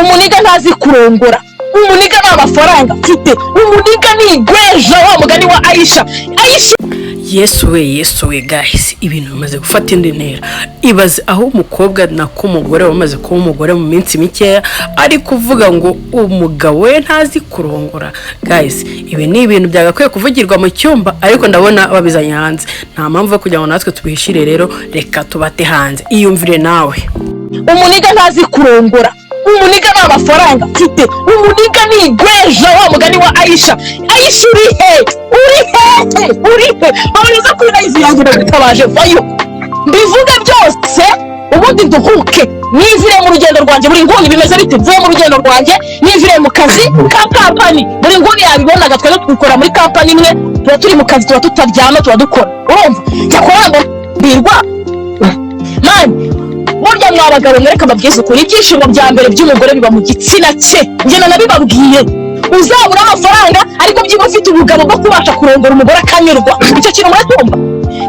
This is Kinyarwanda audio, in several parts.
umuniga ntazi kurongora, umuniga nta mafaranga afite, umuniga ni igweja, wa mugani wa Aisha. Yesu we guys, ibintu bimaze gufata indi ntera. Ibaze aho umukobwa nako umugore bamaze kuba umugore mu minsi mikeya ari kuvuga ngo umugabo we ntazi kurongora. Guys, ibi ni ibintu byagakwiye kuvugirwa mu cyumba, ariko ndabona babizanye hanze. Nta mpamvu yo kugira ngo natwe tubishire, rero reka tubate hanze. Iyumvire nawe, umuniga ntazi kurongora, umuniga nta mafaranga afite, umuniga ni igweja, wa mugani wa Aisha. Aisha uri he bamuriza kuri live yanjye ndagutabaje vayo mbivuge byose ubundi duhuke. Nivire mu rugendo rwanjye buri nguni bimeze bite, mvuye mu rugendo rwanjye nivire mu kazi ka company, buri nguni yabibonaga twese twikora muri company imwe, tuba turi mu kazi, tuba tutaryama, tuba dukora. Urumva cyakora ngo birwa man, burya mwabagabo mwereka babwiza ukuri, ibyishimo bya mbere by'umugore biba mu gitsina cye. Njye nabibabwiye, uzabura amafaranga ariko byiba ufite ubugabo bwo kubasha kurongora umugore akanyurwa. Icyo kintu muratumva,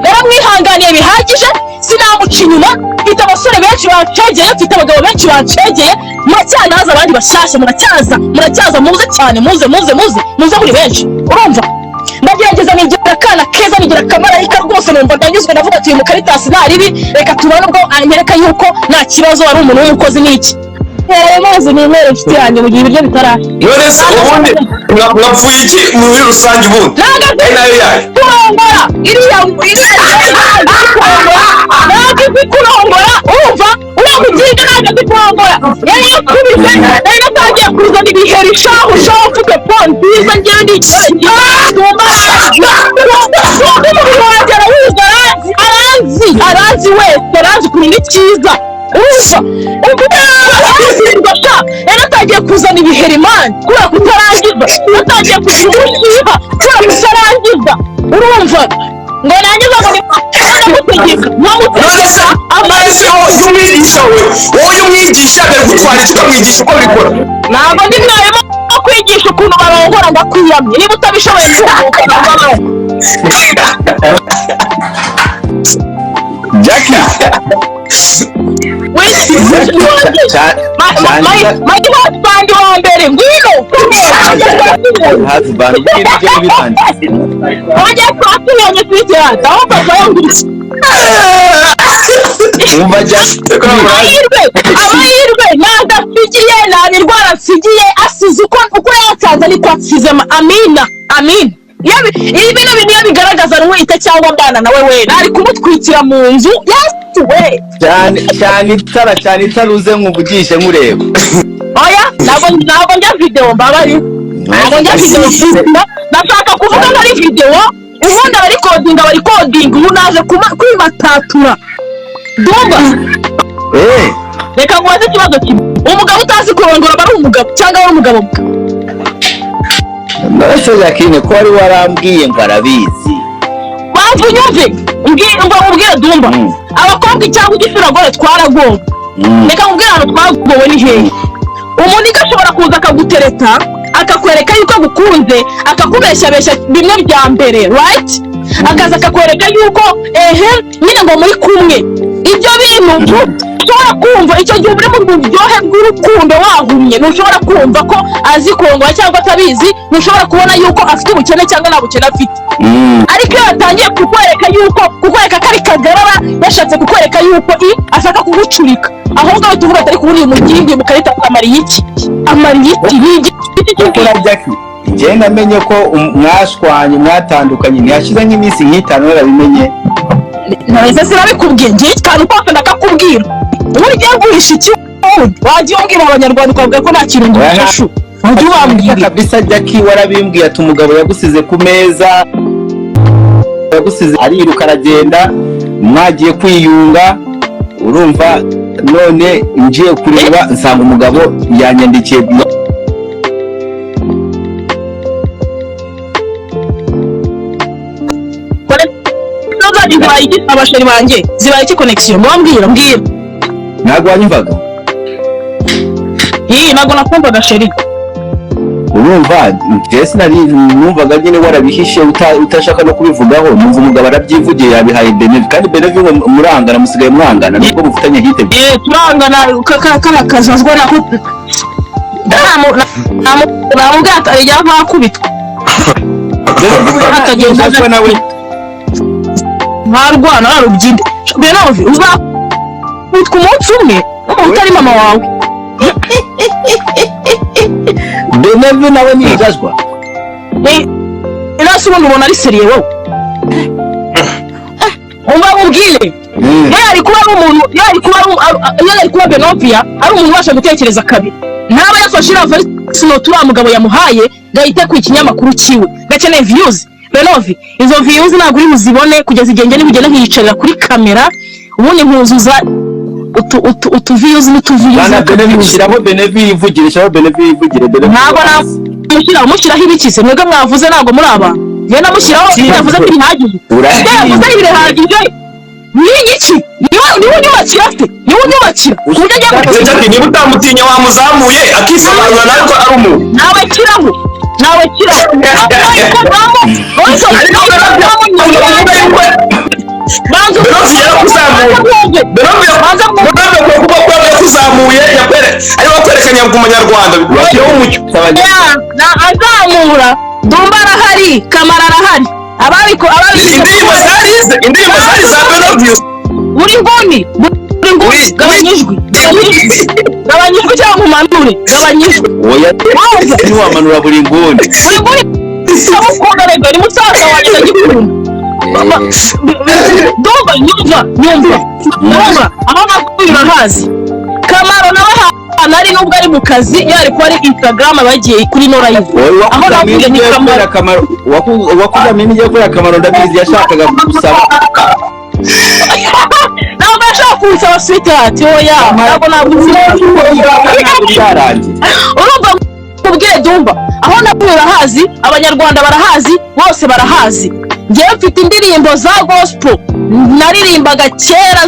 naramwihanganiye bihagije, sinamuca inyuma. Mfite abasore benshi bancegeye, mfite abagabo benshi bancegeye, muracyanaza abandi bashyashya, muracyaza muze cyane, muze muri benshi. Urumva ndagerageza nigira akana keza, nigira akamarayika rwose, numva ndanyuzwe, ndavuga ati uyu Mukaritasi nta ribi, reka tubone ubwo anyereka yuko nta kibazo ari umuntu w'umukozi. N'iki mazi ni imere mfite yanjye mu gihe ibiryo bitarahe. None se ubundi mwapfuye iki muri rusange ubundi? Nayo yayo kurongora iriya kurongora, urumva uramuginga ntabwo azi kurongora. Yari yakubize, nari natangiye kuzana ibiheri shahu mfuke po nziza, ngewe n'icyo arazi wese, arazi ukuntu ni cyiza. Natangiye kuzana ibiheri mani kubera kutarangiza, natangiye kugira ubushiba kubera kutarangiza. Urumva ngo nangiza ngo namutegeka amahise hose umwigisha wowe umwigisha agutwara icyo ukamwigisha uko bikora. Ntabwo ndi mwarimu wo kwigisha ukuntu barongora ndakwiyamye, niba utabishoboye Jackie Magi husband wa mbere ngwino husband ngwino bitangiye oje kwatiyanye kwitata aho papa yongirije umva amahirwe nadafigiye nabirwara mfigiye asize uko yatanze ni kwasize Amina ibi bintu bigaragaza n'uwite cyangwa mbana nawe we nari kumutwikira mu nzu we cyane itaruze nkuvugishe nkureba. Oya ntabwo njya video mbabari, ntabwo njya video ndashaka kuvuga ari video ubundi bari coding ubu naje kwimatatura dumba. Reka ngwaze ikibazo kimwe, umugabo utazi kurongora bari umugabo cyangwa ari umugabo bwa Nase Jackie ko ari warambwiye ngo arabizi. Bavu nyumve ubwira dumba abakobwa cyangwa igifura gore twaragowe. Reka ngubwira hano twagowe ni hehe. Umuntu igashobora kuza akagutereta akakwereka yuko agukunze, akakubeshyabeshya bimwe bya mbere right, akaza akakwereka yuko nyine ngo muri kumwe. Ibyo bintu ushobora kumva icyo gihe uri mu buryohe bw'urukundo wahumye, ntushobora kumva ko azi kurongora cyangwa atabizi, ntushobora kubona yuko afite ubukene cyangwa nta bukene afite. Ariko iyo yatangiye kukwereka ko ari kagarara, yashatse kukwereka yuko ashaka kugucurika, ahubwo aho tuvuga atari kubura uyu mugingi Mukarita amariye iki Jackie. Njye namenye ko mwashwanye mwatandukanye ntiyashize nk'iminsi nk'itanu narabimenye. Nahise sinabikubwiye, ngiye cyane kose ndakakubwira. Uburyo guhisha iki wagiye umbwira abanyarwanda ukavuga ko nta kintu ngifashu. Ujye wambwira kabisa Jackie, warabimbwiye ati umugabo yagusize ku meza, yagusize ariruka aragenda, mwagiye kwiyunga. Urumva none ngiye kureba nsanga umugabo yanyandikiye abasheri banjye zibaye iki connection mwambwira ntabwo wanyumvaga. Ntabwo nakumvaga sheri. urumva Jesse nari numvaga nyine warabihishe utashaka no kubivugaho numva umugabo arabyivugiye yabihaye Benevi kandi Benevi ngo murangana musigaye mwangana nubwo mufitanye hite turangana kana kazazwa na namugata yava akubitwa akagenda nawe ntarwana narubyinde Benevi uzakubitwa umunsi umwe utari mama wawe Benevi nawe nigazwa irasi ubundi ubona ari seriye wowe umva mubwire yari kuba ari umuntu yari kuba Benovia ari umuntu ubasha gutekereza kabiri ntaba yafashe iravarisi turiya mugabo yamuhaye gahita ku ikinyamakuru kiwe gakeneye views Benovi izo views ntabwo uri buzibone kugeza igihe njye nibugene nkiyicarira kuri kamera ubundi nkuzuza utu views bana Benevi mushyiraho Benevi yivugirishaho Benevi yivugire ntabwo mushyiraho ibikise mwebwe mwavuze ntabwo muri abantu njye namushyiraho yavuze ko ibihagije yavuze ibihagije n'igiki niwe unyubakira afite niwe unyubakira ku buryo agiye niba utamutinya wamuzamuye akisobanura natwe ari umuntu nawe kiraho yakuzamuye ari wakwerekanya ku munyarwanda bashyiraho umucyo azamura Dumba arahari Kamara arahari indirimbo zari za Benovia buri nguni gabanyijwe cyangwa mumanure gabanyijwe oya ntiwamanura buri nguni samukunda rega ni musaza wanjye ndagikunda Dumba nyumva aho nakwira hazi Kamaro nawe nari nubwo ari mu kazi yari kuba ari Instagram bagiye kuri no live aho navuye ni Kamaro wakuzamye n'igiye gukora Kamaro ndabizi yashakaga gusaba ntabwo ashaka kunsaba sweetheart oya ntabwo urumva mubwire Dumba aho nakwira hazi abanyarwanda barahazi bose barahazi ngewe mfite indirimbo za gospel naririmbaga kera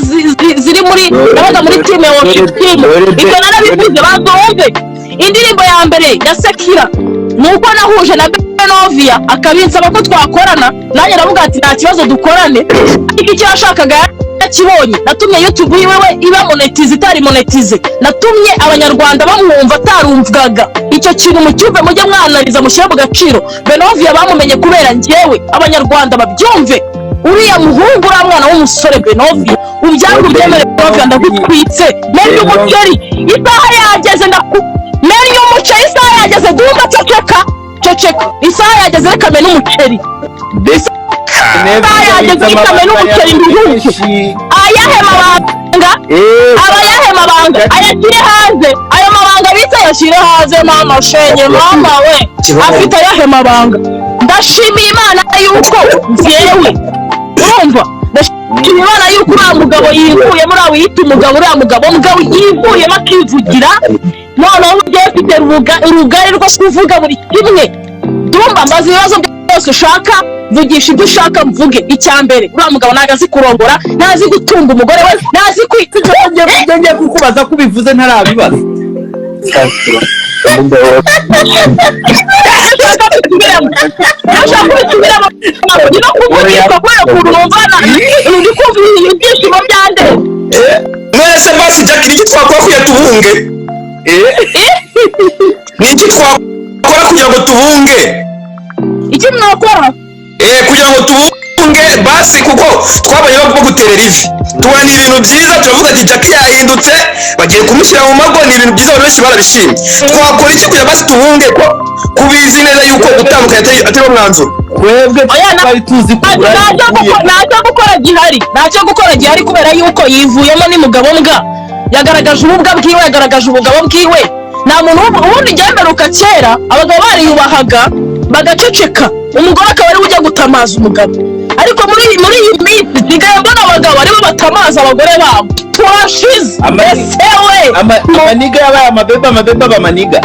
ziri muri nabaga muri team ya worship team ibyo narabivuze bazumve indirimbo ya mbere ya Sekira nuko nahuje na Benovia akabinsaba ko twakorana nanjye navuga ati nta kibazo dukorane icyo yashakaga yakibonye natumye YouTube yiwewe iba monetize itari monetize natumye abanyarwanda bamwumva atarumvwaga icyo kintu mucyumve mujye mwanariza mushyira mu gaciro Benovia bamumenye kubera njyewe abanyarwanda babyumve uriya muhungu uriya mwana w'umusore Benovia ubyangu byemere Benovia ndagutwitse meri umuceri isaha yageze meri umuceri isaha yageze Dumba ceceka isaha yageze reka mena umuceri isaha yageze reka mena umuceri nduhuke ayahe mabanga ayashyire hanze ayo mabanga bita yashyire hanze mama shenye mama we afite ayahe mabanga ndashimiye Imana yuko njyewe urumva ndashimiye Imana yuko uriya mugabo yivuyemo uriya wiyita umugabo uriya mugabo yivuyemo akivugira noneho ugiye ufite urugari rwo kuvuga buri kimwe Dumba mbaza ibibazo byose ushaka vugisha ibyo ushaka mvuge icya mbere uriya mugabo ntago azi kurongora ntazi gutunga umugore we ntazi ngiye kukubaza ko ubivuze ntarabibaza mwese basi Jack niki twakora kugira tubunge niki twakora kugira ngo tubunge icyo mwakora kugira ngo tubunge basi kuko twabaye bwo gutera ivi tubona ibintu byiza turavuga ati Jack yahindutse bagiye kumushyira mu mago ni ibintu byiza benshi barabishimye twakora iki kugira basi tubunge ko kubizi neza yuko gutandukanye atari umwanzuro twebwe twari tuzi ko ntacyo gukora gihari kubera yuko yivuyemo n'umugabo mbwa yagaragaje ububwa bwiwe yagaragaje ubugabo bwiwe nta muntu ubundi njyemeruka kera abagabo bariyubahaga bagaceceka umugore akaba ari ujya gutamaza umugabo ariko muri iyi minsi nsigaye mbona abagabo aribo batamaza abagore babo turashize esewe amaniga yabaye amabeba bamaniga amaniga